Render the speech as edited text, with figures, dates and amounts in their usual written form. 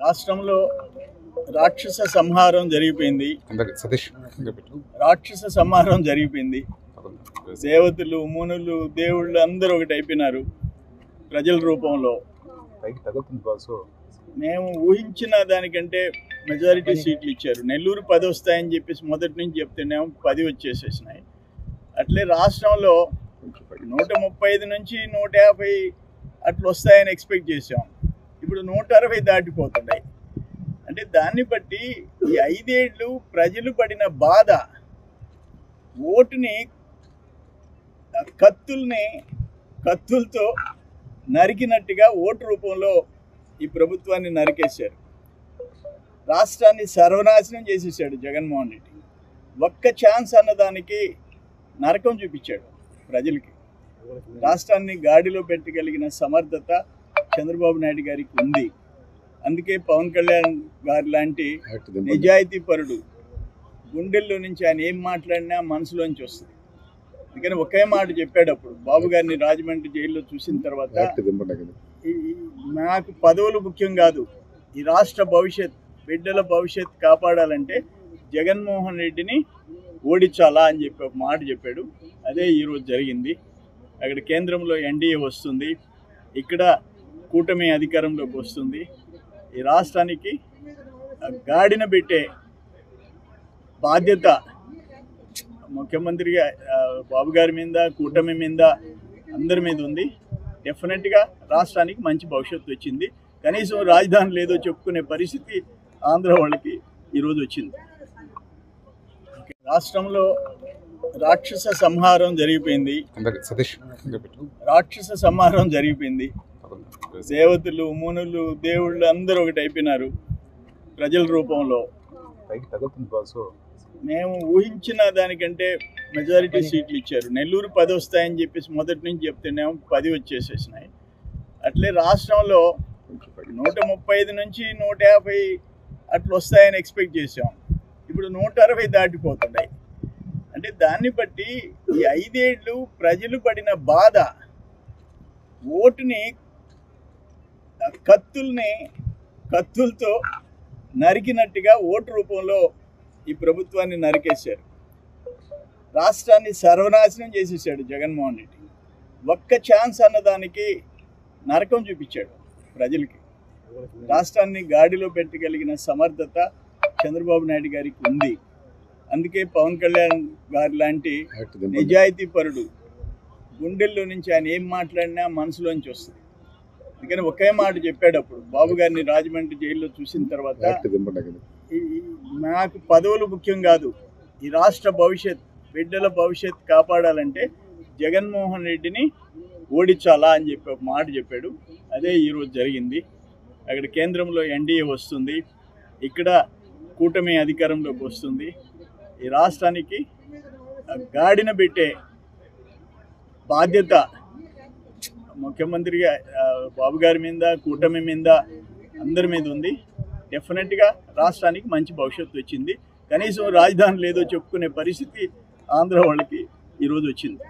రాష్ట్రంలో రాక్షస సంహారం జరిగిపోయింది. రాక్షస సంహారం జరిగిపోయింది. దేవతలు, మునులు, దేవుళ్ళు అందరూ ఒకటి అయిపోయినారు ప్రజల రూపంలో. మేము ఊహించిన దానికంటే మెజారిటీ సీట్లు ఇచ్చారు. నెల్లూరు 10 వస్తాయని చెప్పేసి మొదటి నుంచి చెప్తేనేమో 10 వచ్చేసేసినాయి. అట్లే రాష్ట్రంలో 135 నుంచి 150 అట్లా వస్తాయని ఎక్స్పెక్ట్ చేసాం. ఇప్పుడు 160 దాటిపోతున్నాయి. అంటే దాన్ని బట్టి ఈ 5 ఏళ్ళు ప్రజలు పడిన బాధ, ఓటుని కత్తులతో నరికినట్టుగా ఓటు రూపంలో ఈ ప్రభుత్వాన్ని నరికేశారు. రాష్ట్రాన్ని సర్వనాశనం చేసేసాడు జగన్మోహన్ రెడ్డి. ఒక్క ఛాన్స్ అన్నదానికి నరకం చూపించాడు ప్రజలకి. రాష్ట్రాన్ని గాడిలో పెట్టగలిగిన సమర్థత చంద్రబాబు నాయుడు గారికి ఉంది. అందుకే పవన్ కళ్యాణ్ గారి లాంటి నిజాయితీ పరుడు గుండెల్లో నుంచి ఆయన ఏం మాట్లాడినా మనసులోంచి వస్తుంది. అందుకని ఒకే మాట చెప్పేటప్పుడు బాబు గారిని రాజమండ్రి జైల్లో చూసిన తర్వాత, నాకు పదవులు ముఖ్యం కాదు, ఈ రాష్ట్ర భవిష్యత్, బిడ్డల భవిష్యత్ కాపాడాలంటే జగన్మోహన్ రెడ్డిని ఓడించాలా అని చెప్పి ఒక మాట చెప్పాడు. అదే ఈరోజు జరిగింది. అక్కడ కేంద్రంలో ఎన్డీఏ వస్తుంది, ఇక్కడ కూటమి అధికారంలోకి వస్తుంది. ఈ రాష్ట్రానికి గాడిన పెట్టే బాధ్యత ముఖ్యమంత్రిగా బాబు గారి మీద, కూటమి మీద, అందరి మీద ఉంది. డెఫినెట్గా రాష్ట్రానికి మంచి భవిష్యత్తు వచ్చింది. కనీసం రాజధాని లేదో చెప్పుకునే పరిస్థితి ఆంధ్ర వాళ్ళకి ఈరోజు వచ్చింది. రాష్ట్రంలో రాక్షస సంహారం జరిగిపోయింది. రాక్షస సంహారం జరిగిపోయింది. దేవతలు, మునులు, దేవుళ్ళు అందరూ ఒకటి అయిపోయినారు ప్రజల రూపంలో. మేము ఊహించిన దానికంటే మెజారిటీ సీట్లు ఇచ్చారు. నెల్లూరు 10 వస్తాయని చెప్పేసి మొదటి నుంచి చెప్తేనేమో 10 వచ్చేసేసినాయి. అట్లే రాష్ట్రంలో 135 నుంచి 150 అట్లా వస్తాయని ఎక్స్పెక్ట్ చేసాం. ఇప్పుడు 160 దాటిపోతున్నాయి. అంటే దాన్ని బట్టి ఈ 5 ఏళ్ళు ప్రజలు పడిన బాధ, ఓటుని కత్తులతో నరికినట్టుగా ఓటు రూపంలో ఈ ప్రభుత్వాన్ని నరికేశారు. రాష్ట్రాన్ని సర్వనాశనం చేసేసాడు జగన్మోహన్ రెడ్డి. ఒక్క ఛాన్స్ అన్నదానికి నరకం చూపించాడు ప్రజలకి. రాష్ట్రాన్ని గాడిలో పెట్టగలిగిన సమర్థత చంద్రబాబు నాయుడు గారికి ఉంది. అందుకే పవన్ కళ్యాణ్ గారి లాంటి నిజాయితీ పరుడు గుండెల్లో నుంచి ఆయన ఏం మాట్లాడినా మనసులోంచి వస్తుంది. అందుకని ఒకే మాట చెప్పేటప్పుడు బాబు గారిని రాజమండ్రి జైల్లో చూసిన తర్వాత, నాకు పదవులు ముఖ్యం కాదు, ఈ రాష్ట్ర భవిష్యత్, బిడ్డల భవిష్యత్ కాపాడాలంటే జగన్మోహన్ రెడ్డిని ఓడించాలా అని చెప్పి ఒక మాట చెప్పాడు. అదే ఈరోజు జరిగింది. అక్కడ కేంద్రంలో ఎన్డీఏ వస్తుంది, ఇక్కడ కూటమి అధికారంలోకి వస్తుంది. ఈ రాష్ట్రానికి గాడిన పెట్టే బాధ్యత ముఖ్యమంత్రిగా బాబు గారి మీద, కూటమి మీద, అందరి మీద ఉంది. డెఫినెట్గా రాష్ట్రానికి మంచి భవిష్యత్తు వచ్చింది. కనీసం రాజధాని లేదో చెప్పుకునే పరిస్థితి ఆంధ్ర వాళ్ళకి ఈరోజు వచ్చింది.